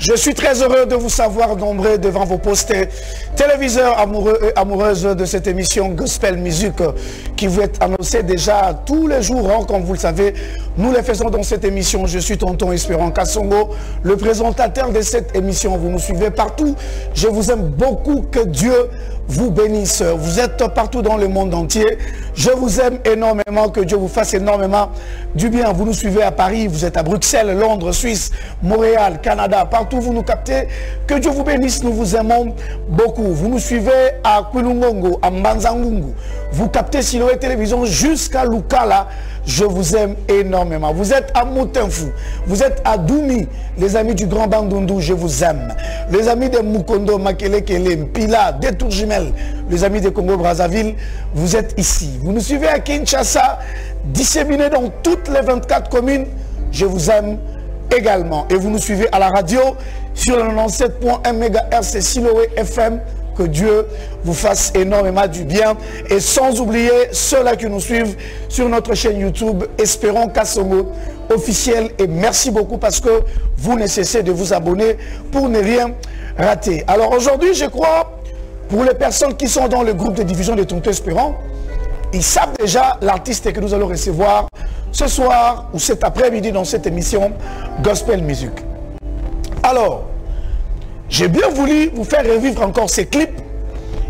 Je suis très heureux de vous savoir nombreux devant vos postes téléviseurs amoureux et amoureuses de cette émission Gospel Music qui vous est annoncée déjà tous les jours, hein, comme vous le savez. Nous les faisons dans cette émission. Je suis Tonton Espérant Kassongo, le présentateur de cette émission. Vous nous suivez partout. Je vous aime beaucoup. Que Dieu vous bénisse. Vous êtes partout dans le monde entier. Je vous aime énormément. Que Dieu vous fasse énormément du bien. Vous nous suivez à Paris, vous êtes à Bruxelles, Londres, Suisse, Montréal, Canada. Partout vous nous captez. Que Dieu vous bénisse. Nous vous aimons beaucoup. Vous nous suivez à Kwilungongo, à Mbanzangungu. Vous captez Siloé Télévision jusqu'à Lukala. Je vous aime énormément. Vous êtes à Moutenfou, vous êtes à Doumi, les amis du Grand Bandundu, je vous aime. Les amis de Mukondo, Makelekele, Mpila, des Tourjimel, les amis de Congo-Brazzaville, vous êtes ici. Vous nous suivez à Kinshasa, disséminés dans toutes les 24 communes, je vous aime également. Et vous nous suivez à la radio sur le 97.1 MHz, c'est Siloé FM. Que Dieu vous fasse énormément du bien. Et sans oublier ceux-là qui nous suivent sur notre chaîne YouTube, Espérons Kassongo officiel. Et merci beaucoup parce que vous ne cessez de vous abonner pour ne rien rater. Alors aujourd'hui, je crois, pour les personnes qui sont dans le groupe de diffusion de Tonton Espérant, ils savent déjà l'artiste que nous allons recevoir ce soir ou cet après-midi dans cette émission Gospel Music. Alors, j'ai bien voulu vous faire revivre encore ces clips.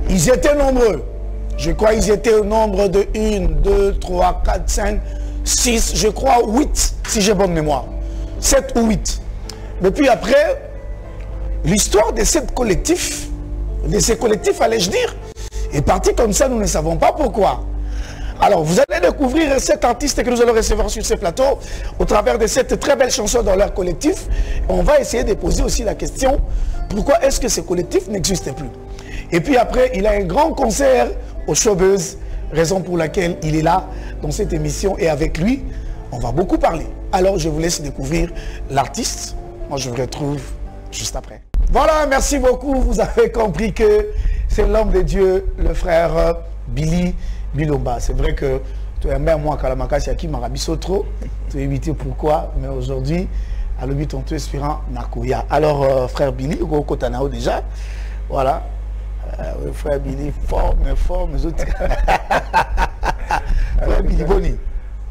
Ils étaient nombreux. Je crois qu'ils étaient au nombre de 1, 2, 3, 4, 5, 6, je crois 8, si j'ai bonne mémoire. 7 ou 8. Mais puis après, l'histoire de ces collectifs, allais-je dire, est partie comme ça, nous ne savons pas pourquoi. Alors, vous allez découvrir cet artiste que nous allons recevoir sur ce plateau au travers de cette très belle chanson dans leur collectif. On va essayer de poser aussi la question, pourquoi est-ce que ce collectif n'existe plus? Et puis après, il a un grand concert au Showbuzz, raison pour laquelle il est là dans cette émission. Et avec lui, on va beaucoup parler. Alors, je vous laisse découvrir l'artiste. Moi, je vous retrouve juste après. Voilà, merci beaucoup. Vous avez compris que c'est l'homme de Dieu, le frère Billy Bilomba. C'est vrai que tu es même moi Kalamaka Siaki Marabiso trop. Tu as évité pourquoi, mais aujourd'hui, à l'objet Tonton Espérant Nakoya. Alors, frère Billy, au Kotanao déjà, voilà. Frère Billy, fort, mais autres. Frère Billy Boni.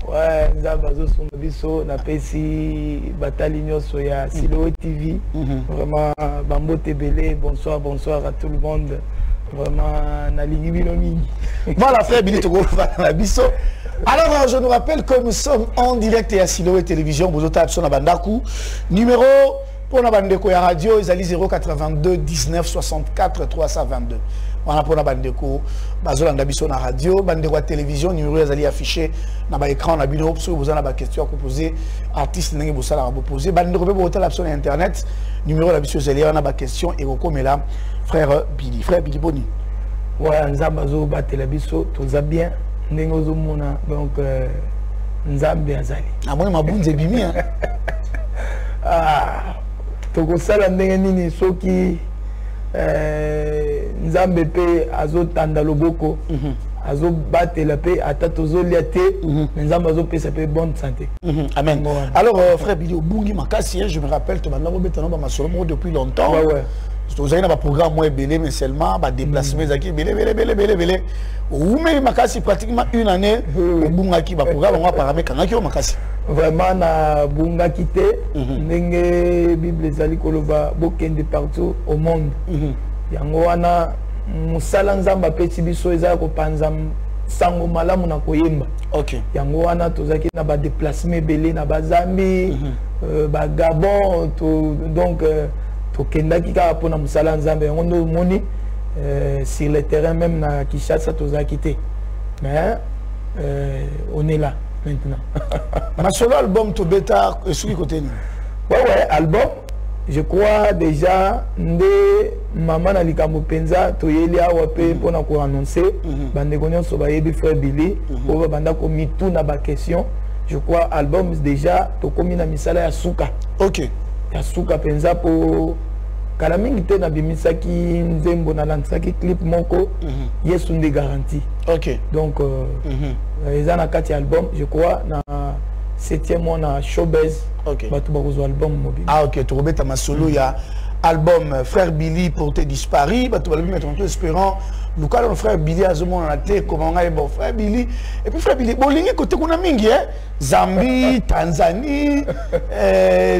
Ouais, nous avons on appelle ici Batalignon Soya, Siloé TV. Vraiment, Bambo Tebele, bonsoir à tout le monde. Vraiment, Nalini Bilomi. Voilà, frère Billy Togo, alors, je nous rappelle que nous sommes en direct et à Siloé Télévision, numéro pour la bande de radio, ils allaient 082 19 64 322. Voilà pour la bande de Bazola Biso na radio, bande de télévision, numéro ils allaient affiché dans l'écran, on a bien option, vous avez des questions à poser, artiste n'engagez pas ça à poser, bande de vous avez l'option internet, numéro la biso ils on a des questions et comme là, frère Billy Boni. Ouais, nous avons battu la biso, tout va bien, n'engagez mona donc nous avons bien zali. Ah moi ma bonne zebimi hein. Ah. Tokosala ndenge nini soki nzambe pe azotanda loboko azobatela pe ata tozolia te nzambe azopesa pe bonne santé. Amen. Alors frère Billy Obungi makasi, je me rappelle to banda bobetana ba masolo depuis longtemps. Ouais. Vous avez un programme moins belé, mais seulement déplacement qui belé. Ou même makasi pratiquement une année au Bungaki ba programme on va paramer quand on makasi. Vraiment na Bungaki te ndenge Bible zali koloba bokende partout au monde. Yango wana musala nzamba peti biso eza ko panza sango malamu na koyemba. OK. Yango wana tozaki na ba déplacement belé na bazambi ba Gabon donc Kendaki ka pona musala nzambe ngondo moni sur le terrain même na Kinshasa toza quitté mais on est là maintenant. Ma solo album to beta sur côté ni. Ouais album je crois déjà ndé maman na likambo penza to yeli awa pe pona ko annoncer bande konyo so ba yebi frère Billy o banda ko mitu na ba question je crois album déjà to komi na misala ya suka. OK. Ya suka penza po kala mingi te na bimisaki nzembo na lansaki clip moko yesu nde garantie. OK. Donc eza na kati album je crois na 7e mois na showbiz. Ok. Bato bakozwa album mobile. Ah ok, tu remets ta masolo, il y a album Frère Billy porté disparu, bato balubi mettre un peu espérant. Nous quand frère Billy a zomo na tête comment on a bon frère Billy et puis frère Billy bolingi côté kuna mingi Zambie, Tanzanie,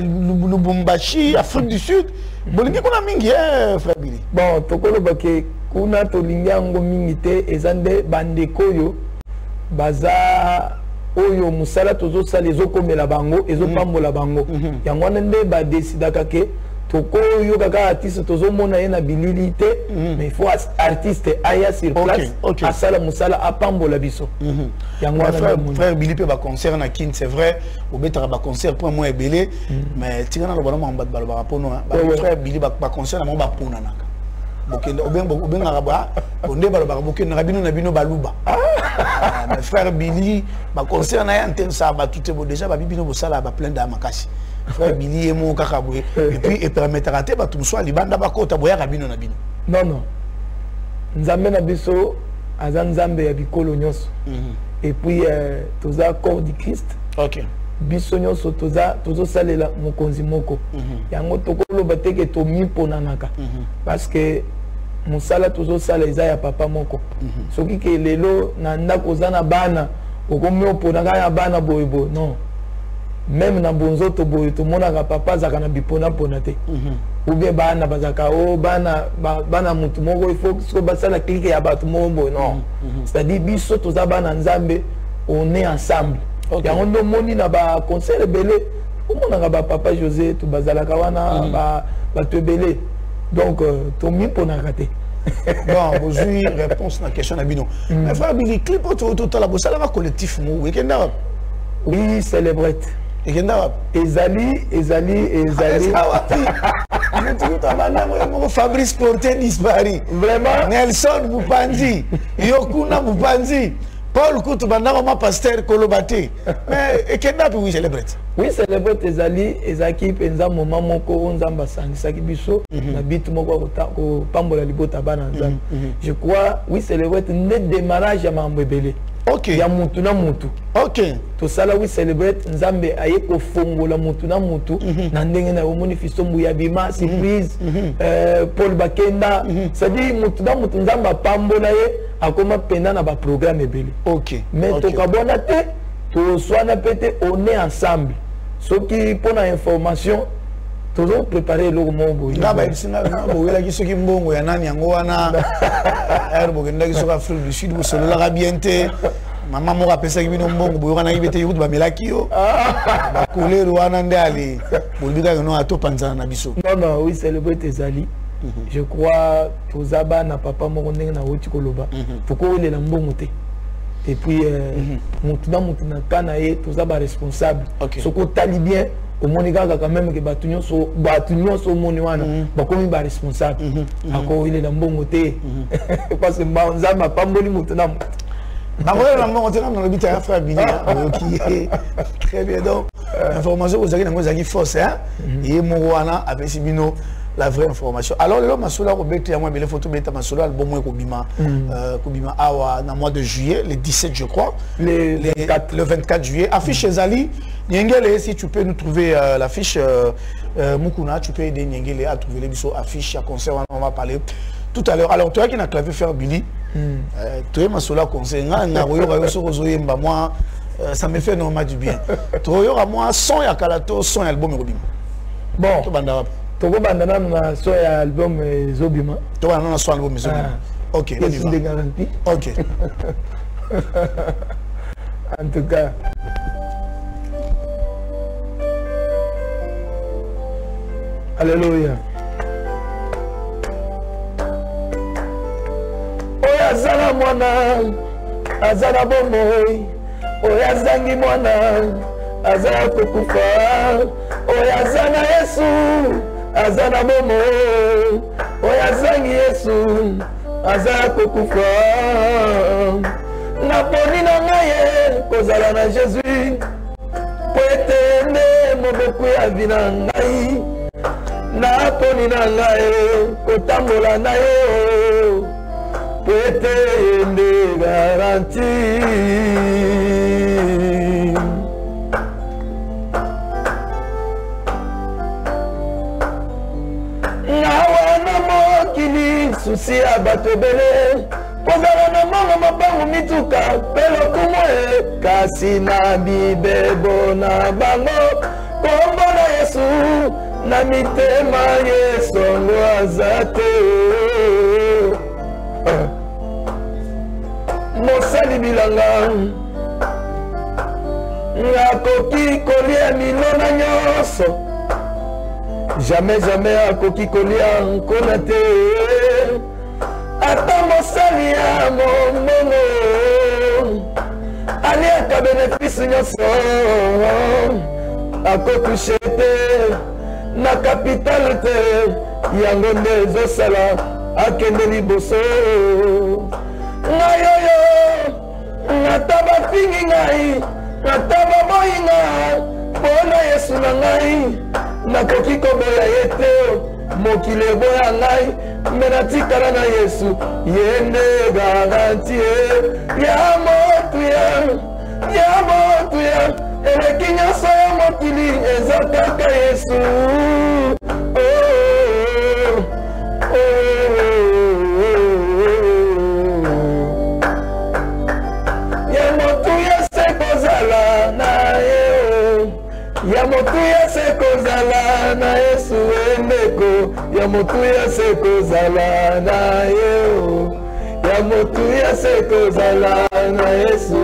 Lubumbashi, Afrique du Sud. Bolingi kuna mingi frère Billy. Bon, tokolo bake kuna tolingi yango mingi te ezande bandeko yo baza oyo musala tozo sala ezokomela bango ezopambola bango yango wana nde badesidaka ke tokoyo kaka artiste tozomona ye na bilili te mais il faut artiste aya sur place asala musala apambola biso yango frère Billy pe ba concert na kin c'est vrai obetaka ba concert point moins ebele mais tingana lo bana mamba ba pono frère Billy ba concert na mo ba pona naka bokende obenga ba onde ba bokende na bino baluba mais frère Billy ba concert na antenne ça ba tout est déjà ba bibino bosala ba plein d'amakasi frère Billy emo kaka boye et puis et permettra te ba tout soit libanda ba kota boya kabino na bino non nzambe na biso azan nzambe ya bikolo nyonso et puis toza corps du Christ OK biso nyonso tozo salela mokonzi moko yango tokolo bateke to miponanaka parce que musala tozo sala eza ya papa moko soki ke lelo na ndako za na bana okomi oponaka ya bana boyebo non même na bonzoto boye to monaka papa zaka na bipona pona te ou bien bana bazaka o bana mutu moko il faut que basala clique ya bato moko non c'est-à-dire biso toza bana nzambe on est ensemble yango ndo moni na ba concert belé omonaka ba papa José to bazalaka wana ba to belé donc to mi ponaka te bon bozui réponse na question na bino mais frère Billy clip to la bosala ba collectif mo weekend oui célébrate ezali Fabrice porté disparu vraiment Nelson Mupanzi Yokuna Mupanzi Paul Koutou Bandama pasteur Kolobate mais ekenda puis oui célébrate ezaki penza moment moko nzamba sangisaki biso na bitu moko ko pambola libota bana nzamba je crois oui célébrate ne démarrage ya mambo ebele OK ya mutu na mutu OK to sala oui célébrate nzambe aye ko fongola mutu na mutu na ndenge na omoni fisto mbuya bima surprise Paul Bakenda ça dit mutu na mutu nzamba pambola ye akoma penda na ba programme ebele OK mais to kabona te to soana pété on est ensemble ce qui pour la information toujours préparer le moment ngaba isinga boyela kisoki mbongo ya nani yango wana bokenda kisoka Afrique du Sud bosolola ka bien te mama moko apesaki bino mbongo boyoka na ibete yutu bamelaki yo bakolero wana nde ali bolibika yono atopanzana na biso non oui célébrer ezali je crois tozaba na papa moko ndenge na woti koloba tokowelela mbongo te et puis mutu na kana ye tozaba responsable soko tali bien au monika quand même que batunyo so moni wana bakomi ba responsable ako ile na mbongo te parce que nzamba pamboli mutu na mutu na mbongo te na bita ya frère Billy qui très bien donc information vous avez na ngozaki force hein et mo wana avec Sibino la vraie information. Alors le masolo robete ya moi belle photo beta masolo album ko bima awa na mois de juillet le 17 je crois le 24 juillet affiche Ezali Nyengele si tu peux nous trouver l'affiche Mukuna tu peux aider Nyengele à trouver les biso affiche à concert on va parler tout à l'heure. Alors toi qui n'a clavier faire Billy toi masolo concert nga royo yo so kozoyemba moi ça me fait normalement du bien toi yo moi son ya kalato son album ko bima bon to banda toko bandana na so ya album Zobima to bandana na so album Zobima OK on y va des garanties OK en tout cas alléluia oya zala mwana azala bomoi oya zangi mwana azala kokufa oya zana Yesu azana momo oya zangi Yesu azala kokufa na poni na ngaye kozala na Jésus po ete nde mobeku ya vi na ngai na poni na ngaye kotambola na yo po ete nde garanti Nawana mokili susi ya bato ebele kozala na mongo mabango mituka pelo kumwe kasi na bibebo na bango kombo na Yesu na mitema yesongo aza te mosali bilanga akoki kolia milona nyonso jamais akoki kolia nkona te ata mosali ya mombongo aliaka benefisi nyonso akotushe te na kapitale te yango nde ezosala akende liboso ngai oyo ata bafingi ngai ata baboyi nga mpona Yesu na ngai nakoki koboya ye te mokili eboya ngai me natikala na Yesu ye nde garantie ya motuya eleki nyonso ya mokili eza kaka Yesu ya motuya se kozala na ye ya motuya se kozala na Yesu endeko ya motuya se kozala na ye ya motuya se kozala na Yesu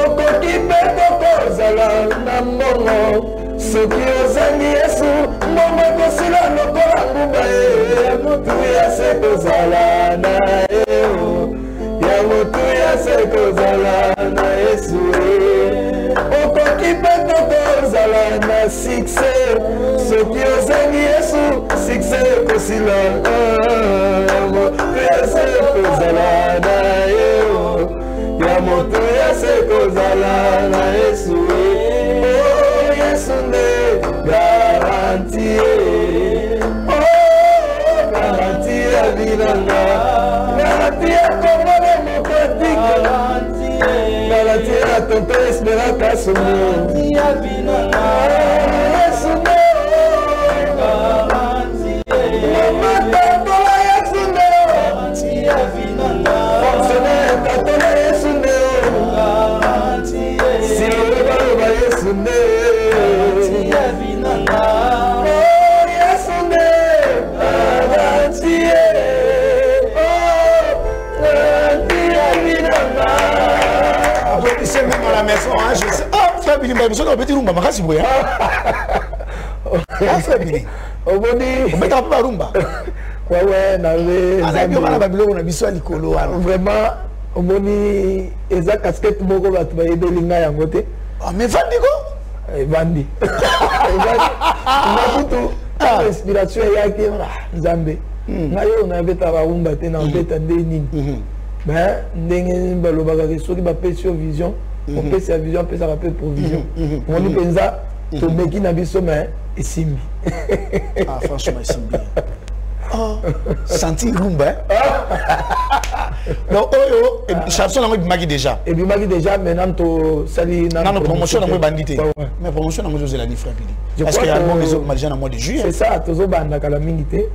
okoki mpe kokozala na mbongo soki ozangi Yesu mbongo ekosila lokola nguba ya motuya se kozala na ye ya motuya se kozala na Yesu okoki mpe kokozala na succès soki ozangi Yesu succès ekosila ya motuya se kozala na ye ya motuya se kozala na Yesu Yesu nde garantie garantie ya bilanga garantie ya Congo démocratique garantie ya tonton Espera Kasomo Yesu nde mama tatola Yesu nde fonctionnaire tatola Yesu nde silolo baloba Yesu nde applaudissez même à la maison, hein, je sais. Oh, frère Billy, mais on petit rumba, makasi boya. Ah, frère Billy. On met un peu à rumba. Ouais, vraiment, on moni eza casquette moko batu ba yebelinga yango te. Ah, mais vandi ko? Vandi. Nakutu inspiration yaki Nzambe. Ngayo na beta ba rumba te na beta ndeni. Ben ndenge balobaka ke soki ba pesio vision, on peut sa vision, on peut sa rappel provision. On dit penza to meki na biso mais esimbi. Ah, franchement esimbi. Oh, senti rumba. Donc, oh, chanson n'a pas déjà. Et puis, déjà, maintenant, tu sali. Non, promotion n'a pas bandité. Mais promotion n'a pas osé la ni frère Billy. Parce qu'il y a un bon réseau déjà dans mois de juillet. C'est ça, tu as banda kala mingité.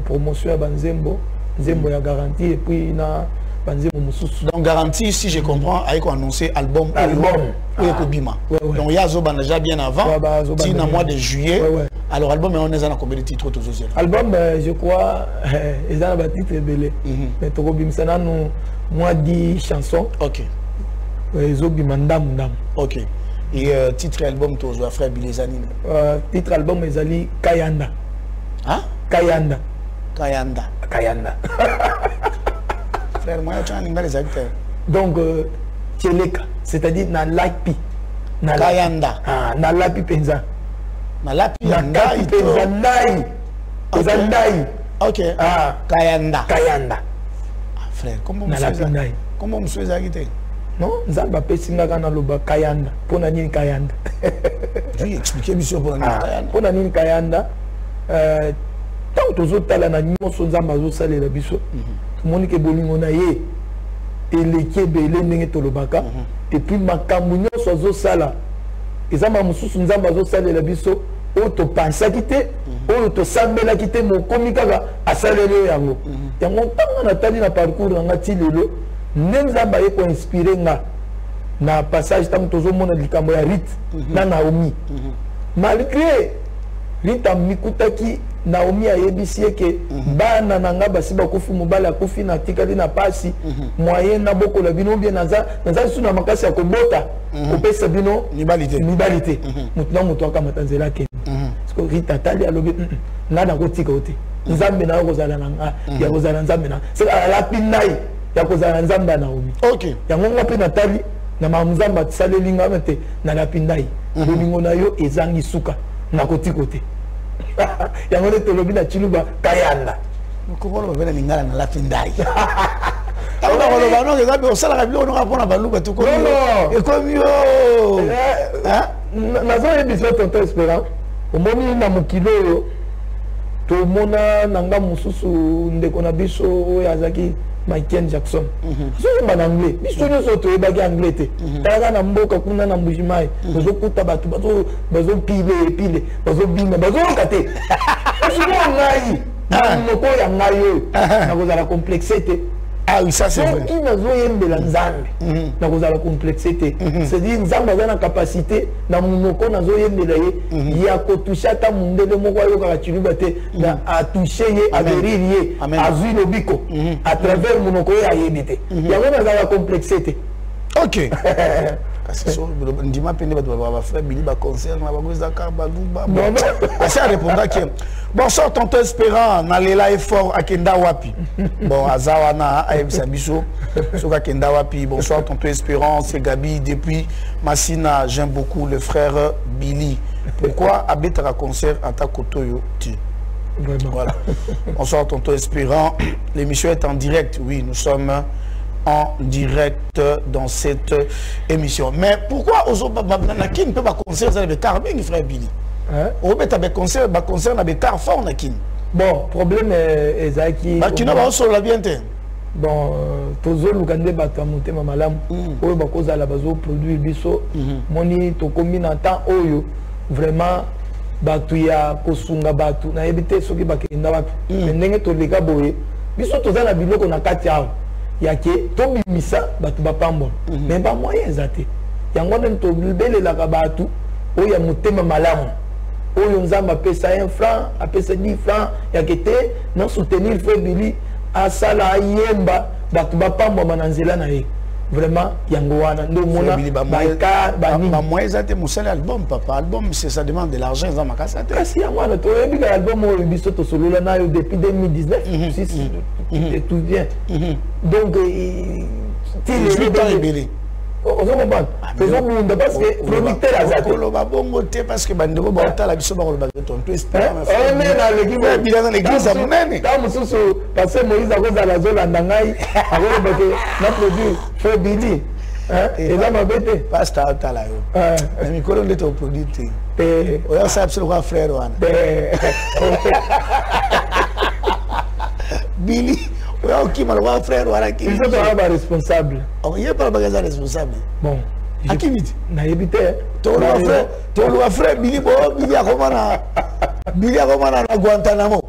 Promotion à Banzembo. Nzembo ya garantie et puis na Banzembo mususu. Donc garantie, si je comprends, a annoncé album. Ou Ekobima. Donc il y a Zoban déjà bien avant. Si dans mois de juillet. Alors album on est dans combien de titres tous aux album je crois ils ont un titre belé. Mais tu Ekobima ça nous moi 10 chansons. OK. Ils ont bimandam ndam. OK. Et titre album tous aux frère Billy Zanine. Titre album ezali Kayanda. Hein? Kayanda. Kayanda. Kayanda. Frère moi tu as animé les acteurs. Donc Tcheleka, c'est-à-dire na lapi. Na Kayanda. Ah, na lapi penza. Na lapi ndai penza ndai. Penza ndai. OK. Ah, Kayanda. Kayanda. Ah, frère, comment na lapi ndai. Comment monsieur Zagité? Non, Nzamba pesinga kana loba Kayanda. Pona nini Kayanda? Je vais expliquer monsieur pour nini Kayanda. Pona nini Kayanda? Tant tozotala na nyonso Nzamba azosalela biso. Moni ke bolingo na ye. Eleki ebele ndenge tolobaka. Et puis makambo nyonso azosala. Ezama mususu Nzamba azosalela biso oyo topansaki te oyo tosambelaki te mokomi kaka asaleli oyo yango yango ntango natali na parcours nanga ti lelo nde nzambe aye koinspire nga na passage ntango tozomona likambo ya Rite na Naomi malgré Rite amikutaki Naomi ayebisi eke bana na nga basi bakufi mobali akufi na tikali na pasi moyen na bokola bino bien naza lisu na makasi ya kobota kopesa bino mibali te mutu na mutu akamata nzela kende parce que Rite atali alobi nga nakotika yo te nzambe na yo kozala na nga ya kozala nzambe na c'est alapi nai ya kozala nzambe ya Naomi yango nga mpe natali na mamuzamba tsaleli nga mete na lapi nai bolingo na yo ezangi suka nakotika te yango nde tolobi na Chiluba kayanda kokolo bavela lingala na lapi ndai aona koloba no kezabe osalaka biloko noka mpona baluka tukomi ekomi yo nazoyebisa tonton Espérant omoni na mokili oyo tomona nanga mosusu ndeko na biso oyo azalaki Michael Jackson azoyemba na anglais biso nyonso toyebaki anglais te talaka na mboka kuna na Mbujimai bazokuta bato bazopile bazobima bazoyoka te osiko ngai monoko ya ngai oyo nakozala complexe te Ah oui, ça c'est vrai. Qui n'a pas nzambe na kozala complexité c'est-à-dire nzambe a la capacité na munoko na zoyembela ye ya ko toucher ta mundele moko ayo ka Chiluba te na a toucher ye a verir ye a vu le biko à travers munoko ya yebite ya ngona za la complexité. OK. C'est sûr, ndima pende ba ba frère Billy ba concert na ba goza ka ba luba. Non non, ça répondra que bonsoir tonton Espérant na lela effort akenda wapi. Bon azawana ayebisa biso soka kenda wapi. Bonsoir tonton Espérant, c'est Gabi depuis Massina, j'aime beaucoup le frère Billy. Pourquoi abetaka concert à ta kotoyo tu? Voilà. Bonsoir tonton Espérant, l'émission est en direct. Oui, nous sommes en direct dans cette émission. Mais pourquoi Ozobanaki ne peut pas concert avec Carmen, frère Billy? On peut avec concert avec Carrefour Nakin. Bon, problème est Zaki. Bakino va sur la bien. Bon, tozo lukande bato monter mamalam. Oyo bakoza la bazo produit biso. Moni to combine en temps oyo vraiment batu ya kosunga batu na ebite soki bakenda wapi. Ndenge to leka boye. Biso toza na biloko na kati yao. Yake to bimisa batu bapambo mais pas moyen zate yango nden to belela ka batu oya mutema malamu oyo nzamba pesa 1 franc apesa 10 francs yake te non soutenir frère Billy asala yemba batu bapambo mananzela na ye vraiment yango wana ndo mona ba moyen zate musala album papa album ça demande de l'argent za makasa te kasi yango wana to yebi ka album oyo biso to solola na yo depuis 2019 et tout bien donc il est belé parce que producteur azate koloba bongo te parce que bandeko baotala biso bakoloba tonton Espérant na l'église munene ta mususu parce que Moïse akozala zolanda ngai akoloba ke na produit frère Billy et là ma bête pasteur otala yo na mikolo nde to produit te oya sa absolument frère wana Billy oya okima le frère wana ki il faut être responsable on y est pas bagaza responsable bon akimiti na yebite to le frère Billy bo Billy akomana na Guantanamo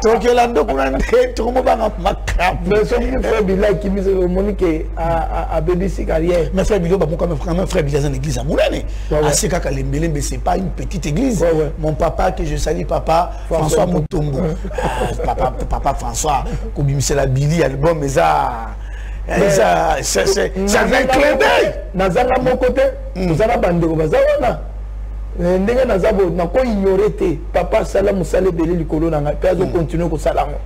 to ke lando kuna nde to mo banga makap mais so ni frère Billy qui mise Monique à BBC carrière mais frère Billy ba mon quand frère Billy dans l'église à Moulane asika kalembelembe c'est pas une petite église mon papa que je salue papa François Mutombo papa François ko bimisa la Billy album mais ça c'est un clin d'œil nazanga mon côté tozana bandeko bazawana ndenge nazabo na ko ignorer te papa sala musale beli likolo na nga pe azo continuer ko sala ngo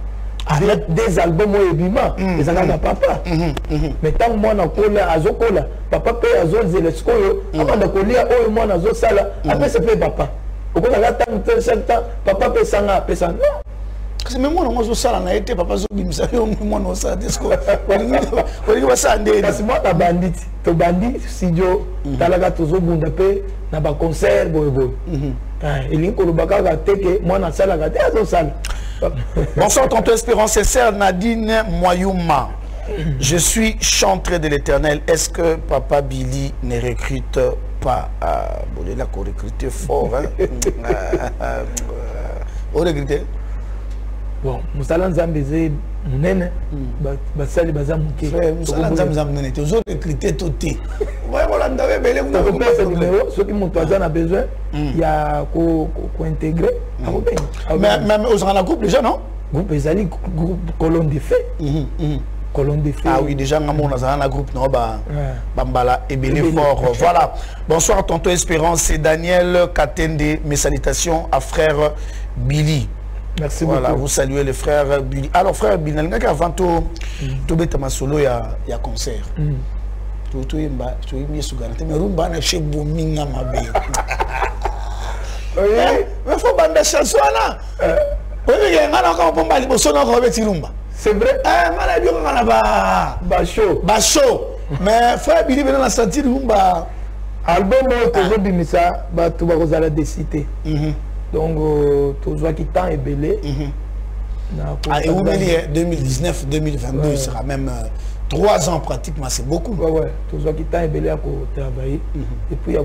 avec des albums au ebima ezanga na papa mais tant moi na kola azokola papa pe azozela sikoyo abanda kolia oyo mwana azosala apesa pe papa okola la tant certain papa pe sanga pesa non kasi me mwana ngozo sala na été papa zo bimisa yo mwana osala disco olingi basande kasi moi ta bandit to bandit studio talaka tozo bunda pe na ba concert boy elingi koloba kaka teke mwana sala ka te azosala. Bonsoir tonton Espérant, c'est sœur Nadine Moyouma. Je suis chanteur de l'Éternel. Est-ce que papa Billy ne recrute pas. Bon, il a recruté fort. On recruté. Bon, Moussala Nzambe c'est munene. Basali baza muke. Moussala Nzambe munene. Tu as recruté tout ti. Ouais, voilà, on avait belé. On peut faire numéro. Ceux qui m'ont a besoin, il y a qu'au intégrer. Mais aux en groupe déjà non? Groupe Ezali, groupe colonne de fait. Colonne de fait. Ah oui, déjà on a un groupe non Bambala et belé fort. Voilà. Bonsoir tonton Espérance, c'est Daniel Katende. Mes salutations à frère Billy. Merci voilà, beaucoup. Vous saluez le frère Billy. Alors frère Billy, avant tout bêtement solo il y a concert. Tout est bas, tout est mis sous garantie. Mais rumba na chez Bominga mabe. Mais faut bande chanson là. Oui, mais on a encore pas mal de sonner encore avec rumba. C'est vrai. Malade bien on a ba bacho. Mais frère Billy venait la sentir rumba. Album toujours bimisa ba tout ba kozala décité. Donc, tout ce qui est belé. Et vous voyez, 2019-2022 sera même 3 ans pratiquement, c'est beaucoup. Ouais, tout ce qui est belé à travailler. Et puis, il y a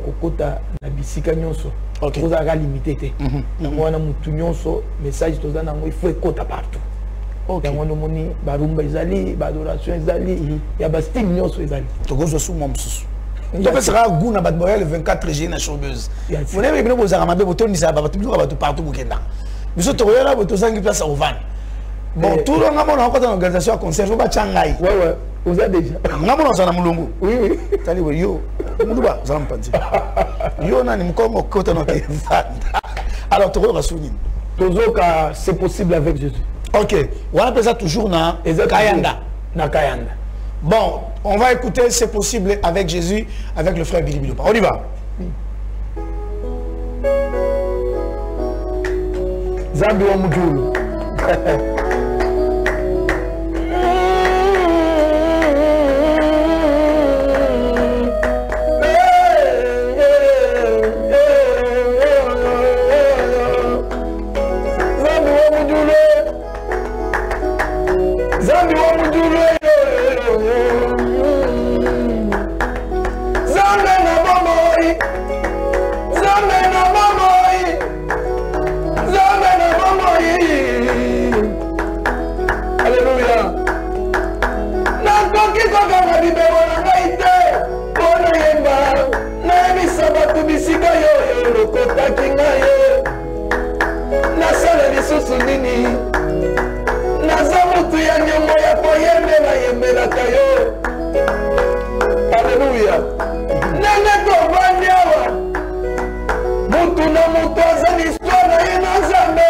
la bisika nyonso. Vous avez limité. Moi, message, il faut écouter partout. Il y a moni, barumba izali, adoration izali, il y a bastille nyonso izali. Tu go sous mon sous. Donc, ce sera Gouna Badboya le 24 juillet na showbiz. Vous n'avez pas besoin de ramabé, vous tournez ça, vous partout, vous kenda. Vous êtes là, vous êtes place au van. Bon, tout le monde a encore une organisation à concert, vous êtes Shanghai. Ouais, vous avez déjà. Nous avons un Moulongo. Oui. Tali, yo, Moulouba, vous allez me penser. Yo, n'a ni comme au côté de notre van. Alors, tu vas souligner. Toujours que c'est possible avec Jésus. Ok, on appelle ça toujours na Kayanda. Na Kayanda. Bon, on va écouter C'est possible avec Jésus, avec le frère Billy Bilopa. On y va. Zambi wa mujulu. Zambi wa mujulu. Alléluia. Nene tovaniawa. Mutu na mutu azali histoire na ye na Nzambe.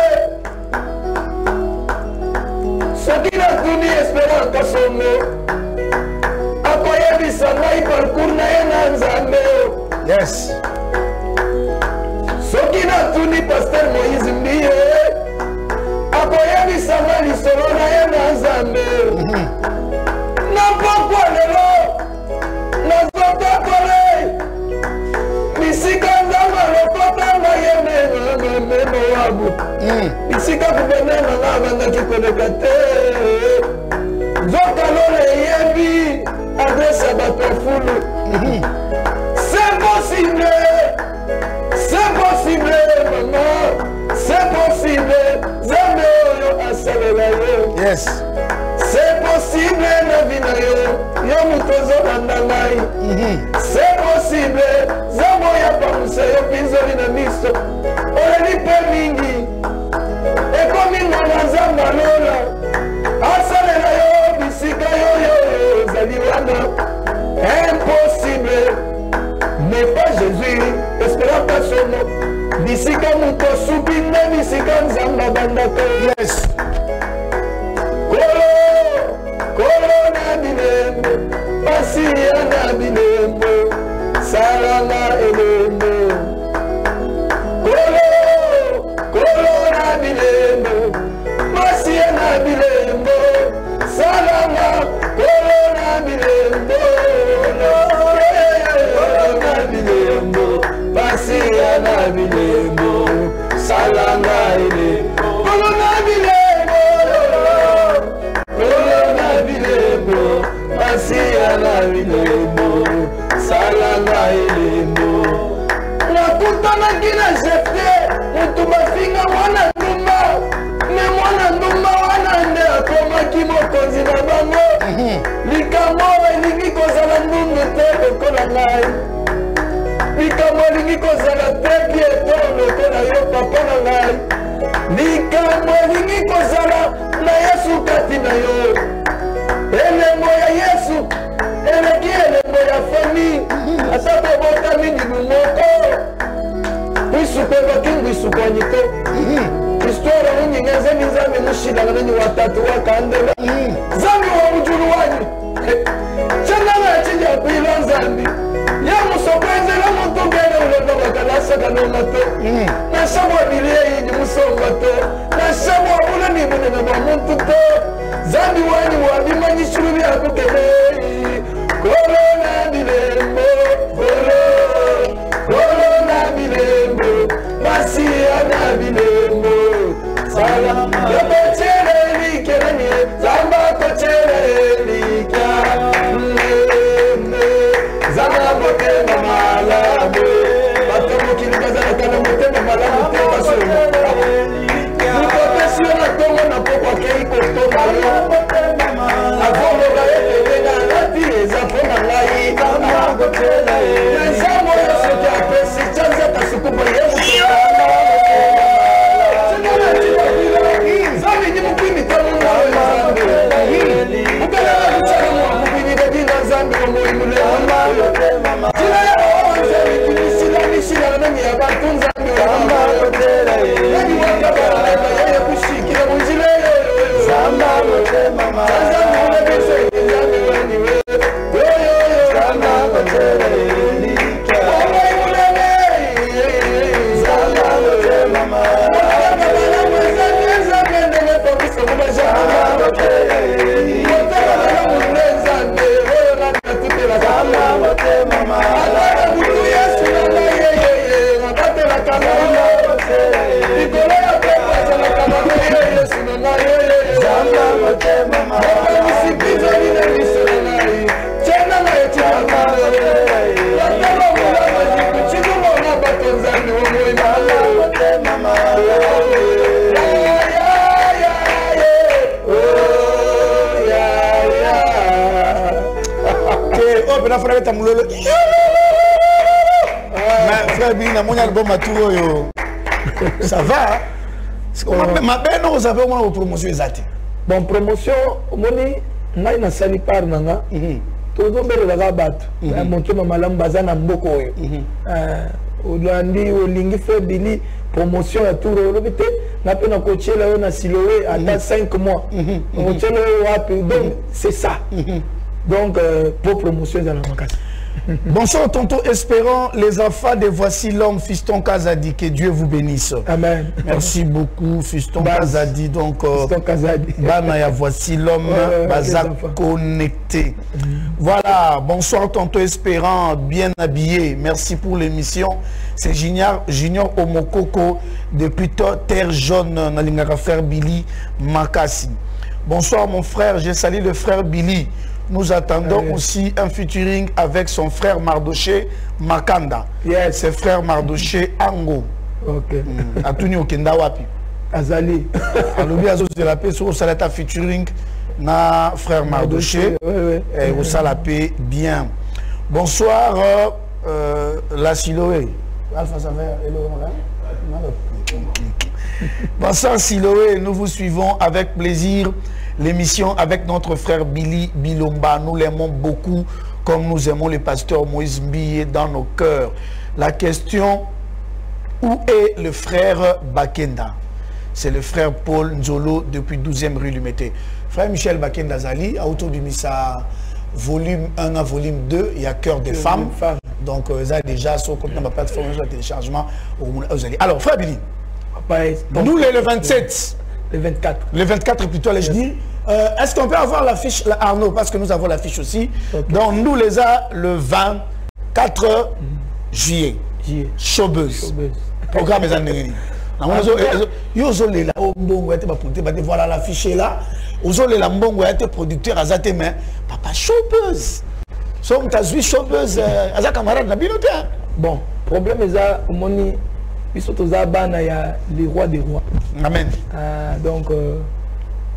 Soki natuni Espérance Kasongo akoyebisa ngai parcours na ye na Nzambe. Yes. Soki natuni Pasteur Moïse Mbiye akoyebisa ngai lisolo na ye na Nzambe. Napokwa lelo nazotokole bisika Nzambe lokota na ye meno wabu bisika kuvenena na bandaki koleka te nzoka lole yebi adresse ya bato ya fulu. C'est possible maman, c'est possible Nzambe oyo asalela yo. Yes. C'est possible na vie na yo, yo mutu ozolanda ngai. C'est possible Nzambe oyo apamusa yo mpinzoli na miso oleli mpe mingi ekomi ngana Nzambe alola asalela yo bisika yoyo ezali wana. Impossible n'est pas Jésus. Espérance Kasongo bisika mutu osubi nde bisika Nzambe abandaka. Yes. Corona bilembo, Pasia na bilembo, Salama elembo. Corona bilembo, Pasia na bilembo, Salama, Corona bilembo. Corona bilembo, Pasia na bilembo, Salama elembo. Corona bilembo. Masia la bilembo, salanga elembo. ngai likambo lingi kozala te bieto loko na yo papa na ngai likambo lingi kozala na Yesu kati na yo elembo ya Yesu eleki elembo ya famille ata tobotami ndimi moko bisuko ebaki mbisukwanyi to histoire munyinga nzambi nzambi mushilanga nanyi watatu wakandela nzambi wa mujulu wanyu chandala yachinja pila nzambi ya musokwenzela mutugene ulondongaka nasaka nomato nashabwa bilie yinyi musonga to nashabwa bulani bunene bwa muntu to nzambi wanyu wabimanyishulu byakukebei korona bilembo korona bilembo masiya na bilembo salama kochele likelani zamba kochele likelani zamba motema malamu batomo kilibazana kana motema malamu teba solo nikopesi na tongo na pokwa keiko toma yo avomo ga ete na lati ezafona ngai zamba kochele nzamo yosoki apesi chanza kasukupa yesu frère Billy, na mon album à tout ça va. Ma belle, vous avez au moins vos promotions exactes. Bon, promotion, moni, na ina sali par nanga. Todo bere la gabat. Monto ma malam bazana mboko yo. Olandi olingi frère Billy promotion à tout le bité. Na pena coacher là on a Siloé à 5 mois. On tient le wapi. Donc c'est ça. Donc pour promotion dans la macasse. Bonsoir tonton Espérant, les enfants de Voici l'homme, Fiston Kazadi, que Dieu vous bénisse. Amen. Merci beaucoup Fiston Kazadi. Donc Fiston Kazadi. Banaya Voici l'homme, Baza connecté. Voilà, bonsoir tonton Espérant, bien habillé. Merci pour l'émission. C'est Junior Omokoko depuis Terre Jaune, Nalingara frère Billy Makassi. Bonsoir mon frère, j'ai salué le frère Billy. Nous attendons aussi un featuring avec son frère Mardoché Makanda. Yes. Ses frères Mardoché Ango. Ok. Atuni Okenda Wapi. Azali. Alobi Azo de la paix sur au salata featuring na frère Mardoché. Et au salapé bien. Bonsoir la Siloé. Bonsoir Siloé, nous vous suivons avec plaisir. L'émission avec notre frère Billy Bilomba. Nous l'aimons beaucoup comme nous aimons le pasteur Moïse Mbiye dans nos cœurs. La question, où est le frère Bakenda? C'est le frère Paul Nzolo depuis 12e rue Lumete. Frère Michel Bakenda Zali, à Autobimisa, volume 1 à volume 2, il y a Cœur des femmes. Donc, ça déjà sur la plateforme de téléchargement. Alors, frère Billy, nous le 27. Le 24. Le 24 plutôt, allez, je dis. Est-ce qu'on peut avoir l'affiche, Arnaud, parce que nous avons l'affiche aussi. Okay. Donc nous les a le 24 juillet. Showbuzz. Programme des années. Voilà l'affiche là. La mbongo a été producteur à Zate, mais papa Showbuzz. So tu as vu Showbuzz à sa camarade na binote. Bon, problème est ça, moni. Bisoto Zabana ya les rois des rois. Amen. Donc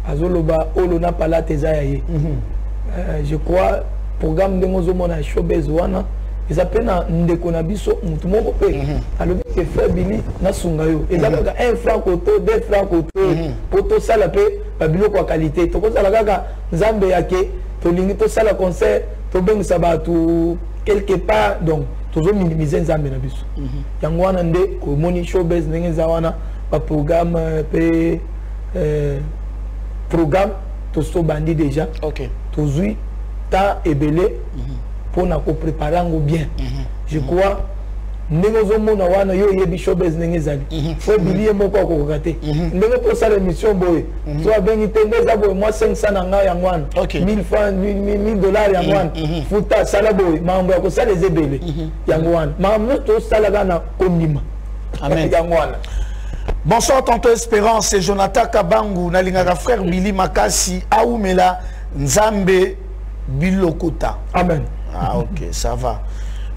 Azoloba Olona Pala Tezaye. Je crois programme de Mozomona Showbuzz wana ils appellent ndeko na biso mutu moko pe alobi ke frère Billy na sungayo ils appellent 1 franc koto 2 francs koto poto sala pe babilo kwa qualité to ko sala kaka nzambe yake to lingi to sala concert to bengisa batu quelque part donc toujours minimiser nzambe na biso yango wana nde ko moni showbiz ndenge za wana ba programme pe programme to so bandi déjà OK toujours ta ebele pour na ko préparer ngo bien je crois ndenge mona wana yo yebi showbiz ndenge zali faut bilier moko ko kate ndenge to sala émission boy so bengi tende za boy moi 500 na nga yango wana 1000 francs 1000 dollars yango wana futa sala boy mambo ya ko sala ezebele yango wana mambo to sala kana kondima amen yango wana. Bonsoir Tonton Espérance, c'est Jonathan Kabangu, Nalingaka frère Billy Makasi, Aoumela, Nzambe, Bilokota. Amen. Ah ok, ça va.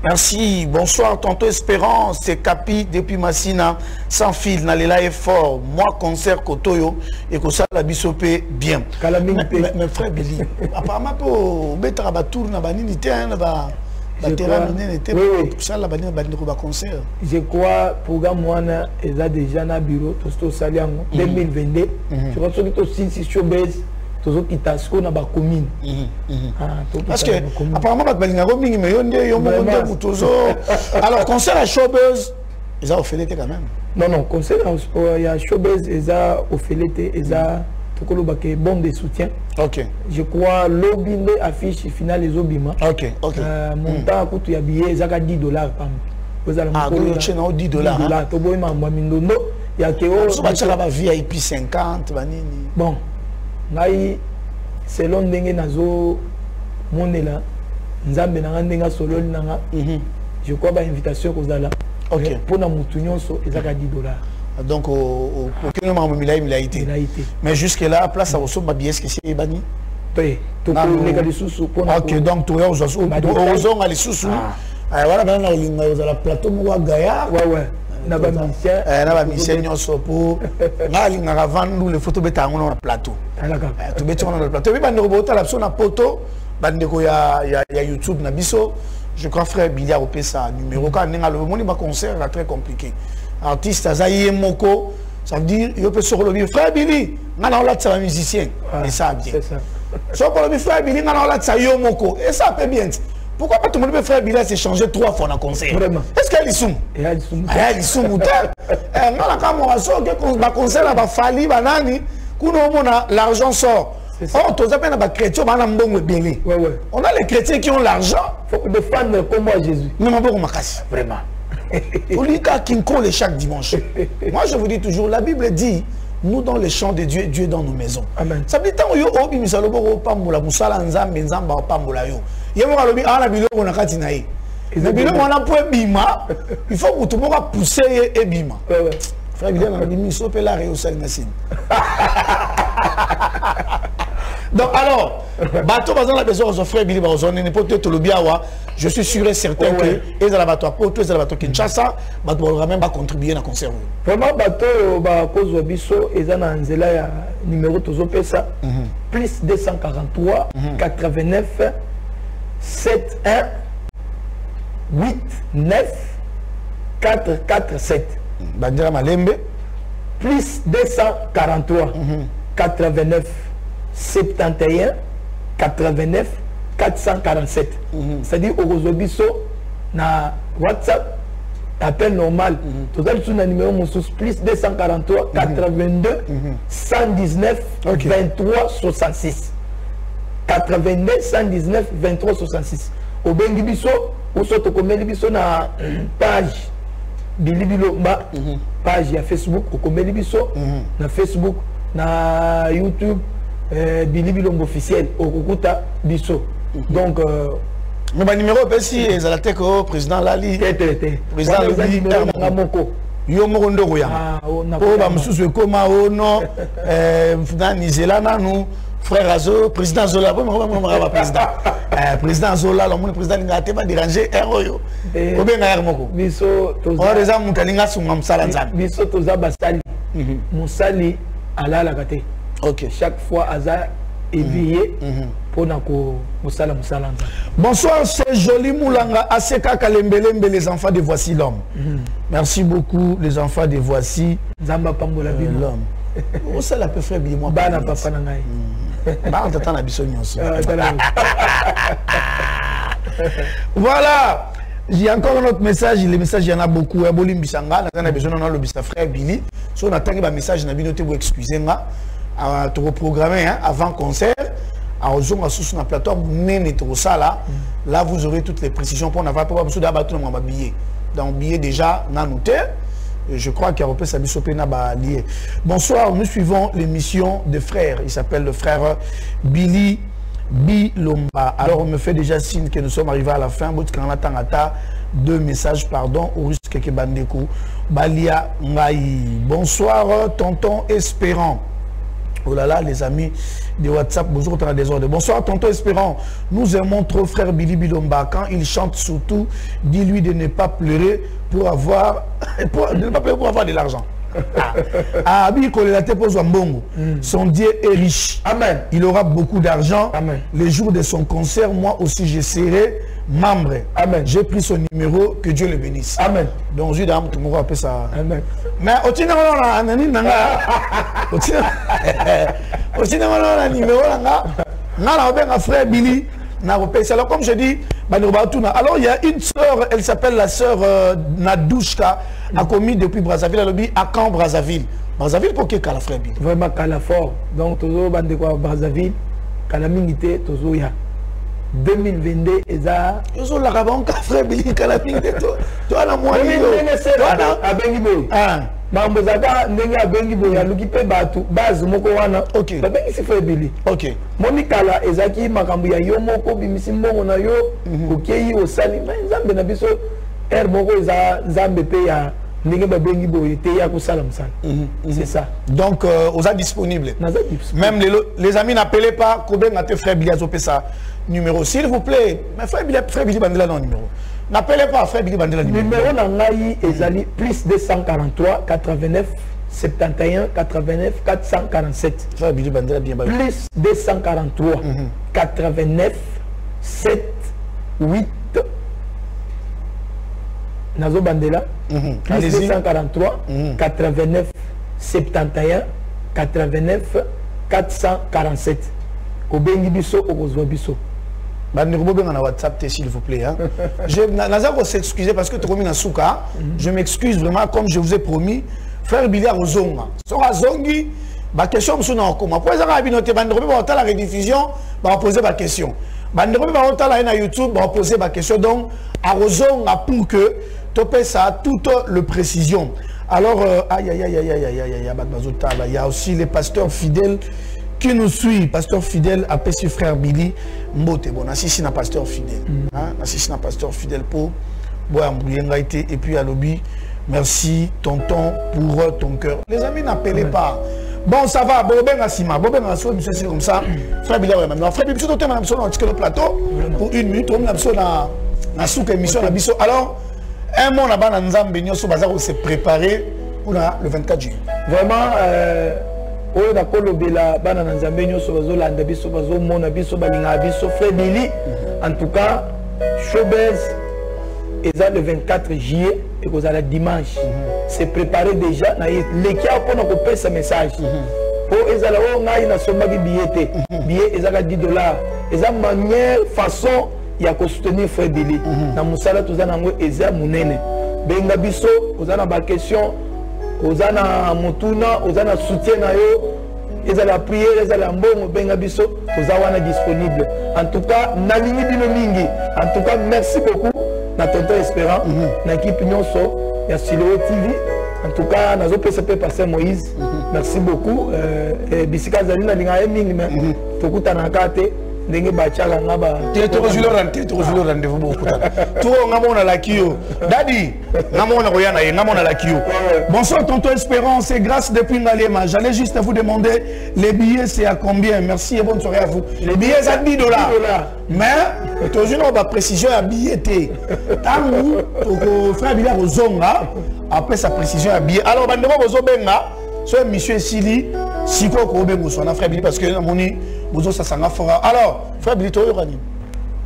Merci. Bonsoir Tonton Espérance, c'est Capi depuis Massina, sans fil, Nalela est fort. Moi, concert Kotoyo, et que ça la bisopé bien. Mais frère Billy, apparemment, pour mettre à tour, na banini terrain, je crois programme wana eza déjà na bureau to sali yango 2022 je crois que to si showbiz to kitasko na ba commune parce que apparemment ba balinga ko mingi mais yo mo nde mutozo alors concert à showbiz eza offelete quand même non concert ya showbiz eza offelete eza tokoloba ke bombe de soutien. OK. Je crois l'obinde affiche finale les obima. OK. Montant coûte ya billet zaka 10 $. Vous allez me chez no 10 $. To boy ma mindondo ya ke o so ba tsala ba VIP 50 banini. Bon. Ngai selon ndenge nazo monela nzambe na ndenga solo nanga. Je crois ba invitation ko zala. OK. Pour na mutu nyonso ezaka 10 $. Donc, aucun moment il a été. Mais jusque-là, place à vos billets, ce que c'est Bani. Oui, ok, donc tu es aux ozons à les sous-sous. Voilà, maintenant, on a la plateau, on va Gaïa. Ouais. On a mis Seigneur pour. On a vendu les photos de on a plateau. Tu mets on a le plateau. Mais on a la photo, il y a YouTube, Nabiso. Je crois, frère Billy a repéré ça. Numéro 4, on a le concert, très compliqué. Artiste Azaïe Moko, ça veut dire il peut se relever frère Billy, on a là un musicien et ça bien. C'est ça. Soit pour le frère Billy, on a là Sayo Moko et ça peut bien. Pourquoi pas tout le monde frère Billy s'est changé 3 fois dans le concert? Vraiment. Est-ce qu'elle est soum? Elle est soum. On a quand on a sorti que concert là va falli banani, qu'on a l'argent sort. Oh, tous les chrétiens, on a les chrétiens qui ont l'argent. Il faut défendre comme moi Jésus. Mais ma bonne casse. Vraiment. Olika qui colle chaque dimanche. Moi je vous dis toujours, la Bible dit, nous dans les champs de Dieu, Dieu dans nos maisons. Amen. Ça veut dire que yo obi misalobo pambola musala nzambe nzamba pambola yo. Yemo kalobi ana bilo on a katina yi. Mais bilo on a pour bima, il faut que tout le monde pousser et bima. Frère Billy on a dit miso pe la réo sel machine. Donc alors, bateau bazan la besoin aux frères Billy bazon n'importe tout le biawa, je suis sûr et certain que les abattoirs Poto, les abattoirs Kinshasa, bateau va même pas contribuer à conserver. Vraiment bateau ba cause biso ezana nzela ya numéro tozo pesa plus 243 89 71 89 447. Bandira Malembe plus 243 89 71 89 447. C'est-à-dire au Biso na WhatsApp appel normal. Total sur le numéro plus 243 82 119 23 66. 82 119 23 66. Au Bengi Biso, ou surtout comme Biso na page Bilibilo page à Facebook, au Komeli Biso na Facebook, na YouTube. Bilibilo officiel au Kukuta Biso. Donc mais numéro si la tête au président Lali président Lali Moko yo moko ndoko ya o ba mususu koma o no na Nizela nanu frère Azo président Zola président Zola le président ngate ba déranger eroyo o benga yar moko biso toza reza mutalinga sunga msala nzambe biso toza basali musali ala la kate. OK. Chaque fois, Aza éveillé pour musala. Bonsoir, c'est Joli Moulanga, Aseka Kalembelembe, les enfants de Voici l'homme. Merci beaucoup, les enfants de Voici Zamba Pambola l'homme. Où ça la peut faire bien moi? Bana papa nangai. Bah on t'attend la bisognon. Voilà. Il y a encore un autre message, les messages il y en a beaucoup. Abolim Bisanga, on a besoin de notre frère Billy. Si on attend un message, on a bien noté vous excusez-moi. À te reprogrammer avant concert. À Ozonga sous la plateforme Nene Tosala. Là vous aurez toutes les précisions pour n'avoir pas besoin d'abattre mon billet. Dans le billet déjà, on a noté. Je crois qu'il y a un peu sa bisopena lié. Bonsoir, nous suivons l'émission de frères. Il s'appelle le frère Billy Bilomba. Alors on me fait déjà signe que nous sommes arrivés à la fin. Deux messages, pardon, au risque que Bandeko Balia Ngaï. Bonsoir, tonton Espérant. Oh là là, les amis de WhatsApp, bonjour, on a des ordres. Bonsoir, tonton Espérant. Nous aimons trop frère Billy Bilomba. Quand il chante surtout, dis-lui de ne pas pleurer pour avoir, de l'argent. Son Dieu est riche. Amen. Il aura beaucoup d'argent. Amen. Les jours de son concert, moi aussi je serai membre. Amen. J'ai pris son numéro, que Dieu le bénisse. Amen. Donc je dis tout le monde appelle ça. Amen. Mais au numéro frère Billy. Alors comme je dis, alors il y a une sœur, elle s'appelle la sœur Nadouchka, a commis depuis Brazzaville, elle a à Caen, Brazzaville. Brazzaville pour qui la frère Billy? Vraiment Calafort. Donc toujours bande quoi Brazzaville, Calamingité, toujours ya. 2022 eza yozo la rabon ka frère Billy Calamingité toi la moitié. Toi na Bengibo. Ah. Mambo zaka ndenge Bengibo ya luki pe batu base moko wana. OK. Ba bengi si frère Billy. OK. Monikala ezaki makambo ya yo moko bimisi mbongo na yo okeyi osali mais nzambe na biso moko eza nzambe pe ya ndenge ba Bengibo ete ya kosala msala. C'est ça. Donc aux disponible. Même les amis n'appelez pas Kobenga te frère Billy azopé ça numéro s'il vous plaît. Mais frère Billy Bandela non numéro. N'appelez pas frère Billy Bandela numéro. Numéro nangai ezali plus 243 89 71 89 447. Frère Billy Bandela bien plus 243 89 7 8 Nazo Bandela plus 243 89 71 89 447 Obengi biso okozwa biso. Na WhatsApp s'il vous plaît. Je n'ai s'excuser parce que tu as mis souka. Je m'excuse vraiment comme je vous ai promis. Frère Billy Rozonga. Sora Zongi, ma question sur non comment. Pour les noter la rediffusion, va poser ma question. La YouTube, va poser ma question. Donc à Rozonga pour que tu aies ça toute le précision. Alors il y a aussi les pasteurs fidèles qui nous suit, pasteur fidèle, appelé sur frère Billy Mbote. Bon, assisté à pasteur fidèle. Assisté à pasteur fidèle pour boire et puis à lobby. Merci, tonton, pour ton cœur. Les amis, n'appelez pas. Bon, ça va. Bon, ben, Assima. Bon, ben, c'est comme ça. Frère Billy, frère Billy, tout le monde a le plateau pour une minute. On a la souk émission. Alors, un mois là-bas, dans Nzambe, on s'est préparé pour le 24 juillet. Vraiment, oyo nakolobela bana na nzambe nyonso bazolanda biso bazomona biso balinga biso frère Billy. En tout cas showbiz eza le 24 juillet et kozala dimanche. C'est préparé déjà na lekia pona ko pesa message pour ezala o ngai na sombaki billet billet ezaka $10 eza manière façon ya ko soutenir frère Billy na musala tozana ngo eza munene benga biso ozana ba question ozana mutuna ozana soutien na yo ezala prière ezala mbongo benga biso ozawana disponible. En tout cas nalingi bino mingi. En tout cas merci beaucoup na tonton Espérant na équipe nyonso ya Siloé TV. En tout cas nazo PCP pasteur Moïse merci beaucoup bisika zali na linga mingi mais tokuta na kate ndenge bachaka ngaba toujours rendez-vous beaucoup tout ngamona la kio dadi ngamona koyana ye ngamona la kio. Bonsoir tonton Espérance, c'est grâce depuis Ngalema. J'allais juste vous demander les billets c'est à combien. Merci et bonne soirée à vous. Les billets c'est à $10 mais toujours on va précision à billet tangu pour frère Billy Rozonga après sa précision à billet. Alors bandeko bozobenga so monsieur Sili Si quoi qu'on a frère Billy parce que moni bozo ça s'en fera. Alors frère Billy toi yorani.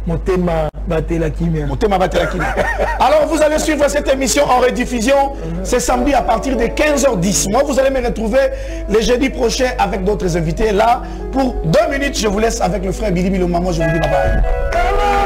Motema batela kimia. Motema batela kimia. Alors vous allez suivre cette émission en rediffusion. C'est samedi à partir de 15h10. Moi vous allez me retrouver le jeudi prochain avec d'autres invités. Là pour 2 minutes je vous laisse avec le frère Billy Biloma. Moi je vous dis bye bye.